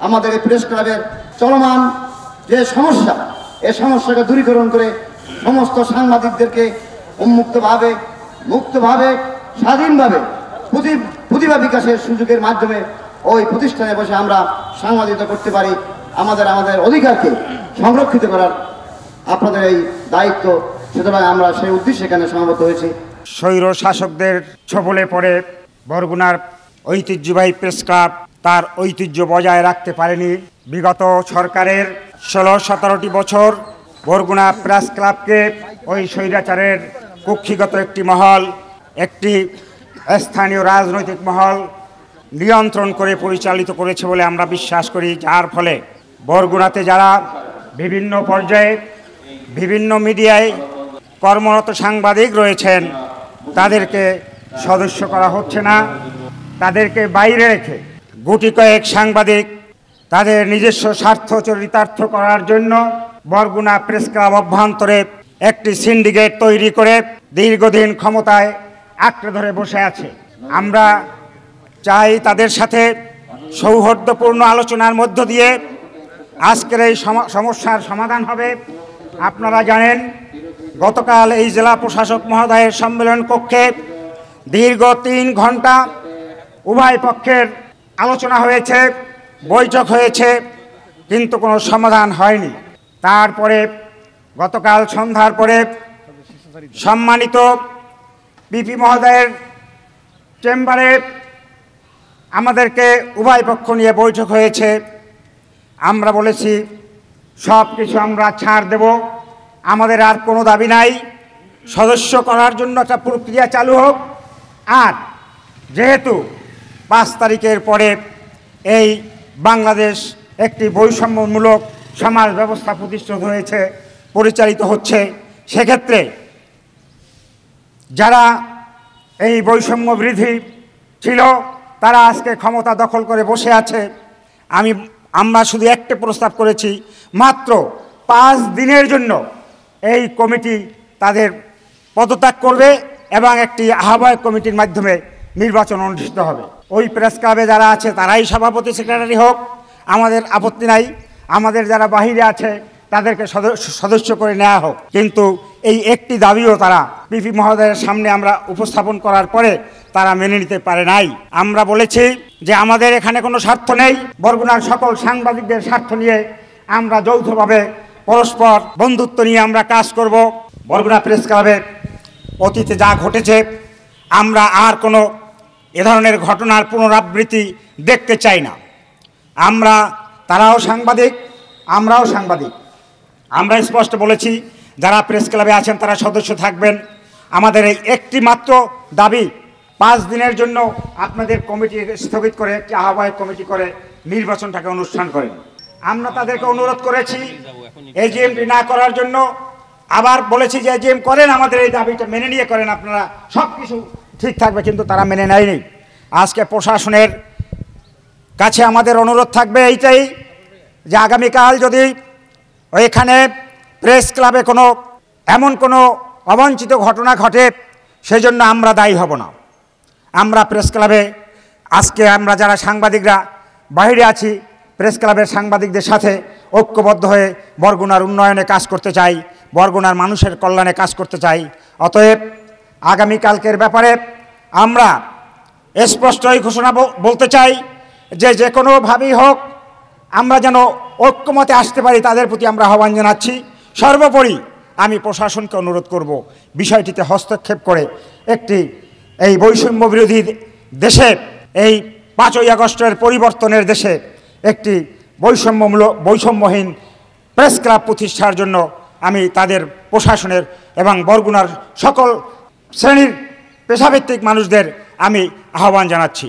আমাদের এই প্রেস ক্লাবের চলমান যে সমস্যা, এই সমস্যাকে দূরীকরণ করে সমস্ত সাংবাদিকদেরকে উন্মুক্তভাবে, মুক্তভাবে, স্বাধীনভাবে প্রতিভা বিকাশের সুযোগের মাধ্যমে ওই প্রতিষ্ঠানে বসে আমরা সাংবাদিকতা করতে পারি, আমাদের অধিকারকে সংরক্ষিত করার আপনাদের এই দায়িত্ব। সুতরাং আমরা সেই উদ্দেশ্যে এখানে সমাবেত হয়েছি। স্বৈর শাসকদের ছবলে পড়ে বরগুনার ঐতিহ্যবাহী প্রেস ক্লাব তার ঐতিহ্য বজায় রাখতে পারেনি। বিগত সরকারের 16-17টি বছর বরগুনা প্রেস ক্লাবকে ওই স্বৈরাচারের কক্ষিগত একটি মহল, একটি স্থানীয় রাজনৈতিক মহল নিয়ন্ত্রণ করে পরিচালিত করেছে বলে আমরা বিশ্বাস করি। যার ফলে বরগুনাতে যারা বিভিন্ন পর্যায়ে বিভিন্ন মিডিয়ায় কর্মরত সাংবাদিক রয়েছেন তাদেরকে সদস্য করা হচ্ছে না। তাদেরকে বাইরে রেখে গুটি কয়েক সাংবাদিক তাদের নিজস্ব স্বার্থ চরিতার্থ করার জন্য বরগুনা প্রেস ক্লাব অভ্যন্তরে একটি সিন্ডিকেট তৈরি করে দীর্ঘদিন ক্ষমতায় আঁকড়ে ধরে বসে আছে। আমরা চাই তাদের সাথে সৌহার্দ্যপূর্ণ আলোচনার মধ্য দিয়ে আজকের এই সমস্যার সমাধান হবে। আপনারা জানেন গতকাল এই জেলা প্রশাসক মহোদয়ের সম্মেলন কক্ষে দীর্ঘ 3 ঘন্টা উভয় পক্ষের আলোচনা হয়েছে, বৈঠক হয়েছে, কিন্তু কোনো সমাধান হয়নি। তারপরে গতকাল সন্ধ্যার পরে সম্মানিত পিপি মহোদয়ের চেম্বারে আমাদেরকে উভয় পক্ষ নিয়ে বৈঠক হয়েছে। আমরা বলেছি সব কিছু আমরা ছাড় দেব, আমাদের আর কোনো দাবি নাই, সদস্য করার জন্য একটা প্রক্রিয়া চালু হোক। আর যেহেতু 5 তারিখের পরে এই বাংলাদেশ একটি বৈষম্যমূলক সমাজ ব্যবস্থা প্রতিষ্ঠিত হয়েছে, পরিচালিত হচ্ছে, সেক্ষেত্রে যারা এই বৈষম্য বিরোধী ছিল তারা আজকে ক্ষমতা দখল করে বসে আছে। আমরা শুধু একটা প্রস্তাব করেছি, মাত্র 5 দিনের জন্য এই কমিটি তাদের পদত্যাগ করবে এবং একটি আহ্বায়ক কমিটির মাধ্যমে নির্বাচন অনুষ্ঠিত হবে। ওই প্রেস ক্লাবে যারা আছে তারাই সভাপতি সেক্রেটারি হোক, আমাদের আপত্তি নাই। আমাদের যারা বাহিরে আছে তাদেরকে সদস্য করে নেওয়া হোক। কিন্তু এই একটি দাবিও তারা পিপি মহোদয়ের সামনে আমরা উপস্থাপন করার পরে তারা মেনে নিতে পারে নাই। আমরা বলেছি যে আমাদের এখানে কোনো স্বার্থ নেই, বরগুনার সকল সাংবাদিকদের স্বার্থ নিয়ে আমরা যৌথভাবে পরস্পর বন্ধুত্ব নিয়ে আমরা কাজ করব। বরগুনা প্রেস ক্লাবে অতীতে যা ঘটেছে আমরা আর কোনো এ ধরনের ঘটনার পুনরাবৃত্তি দেখতে চাই না। তারাও সাংবাদিক, আমরাও সাংবাদিক। আমরা স্পষ্ট বলেছি যারা প্রেস ক্লাবে আছেন তারা সদস্য থাকবেন। আমাদের এই একটি মাত্র দাবি, 5 দিনের জন্য আপনাদের কমিটি স্থগিত করে একটি আহ্বায়ক কমিটি করে নির্বাচনটাকে অনুষ্ঠান করেন। আমরা তাদেরকে অনুরোধ করেছি এজিএমটি না করার জন্য, আবার বলেছি যে এজিএম করেন, আমাদের এই দাবিটা মেনে নিয়ে করেন, আপনারা সব কিছু ঠিক থাকবে, কিন্তু তারা মেনে নেয়নি। আজকে প্রশাসনের কাছে আমাদের অনুরোধ থাকবে এইটাই যে আগামীকাল যদি ওইখানে প্রেস ক্লাবে এমন কোনো অবাঞ্ছিত ঘটনা ঘটে সেজন্য আমরা দায়ী হব না। আমরা প্রেস ক্লাবে আজকে আমরা যারা সাংবাদিকরা বাইরে আছি প্রেস ক্লাবের সাংবাদিকদের সাথে ঐক্যবদ্ধ হয়ে বরগুনার উন্নয়নে কাজ করতে চাই, বরগুনার মানুষের কল্যাণে কাজ করতে চাই। অতএব আগামীকালকের ব্যাপারে আমরা স্পষ্টই ঘোষণা বলতে চাই যে কোনোভাবেই হোক আমরা যেন ঐক্যমতে আসতে পারি, তাদের প্রতি আমরা আহ্বান জানাচ্ছি। সর্বোপরি আমি প্রশাসনকে অনুরোধ করব বিষয়টিতে হস্তক্ষেপ করে এই বৈষম্য বিরোধী দেশে, এই 5ই আগস্টের পরিবর্তনের দেশে একটি বৈষম্যহীন প্রেস ক্লাব প্রতিষ্ঠার জন্য আমি তাদের প্রশাসনের এবং বরগুনার সকল শ্রেণীর পেশাভিত্তিক মানুষদের আমি আহ্বান জানাচ্ছি।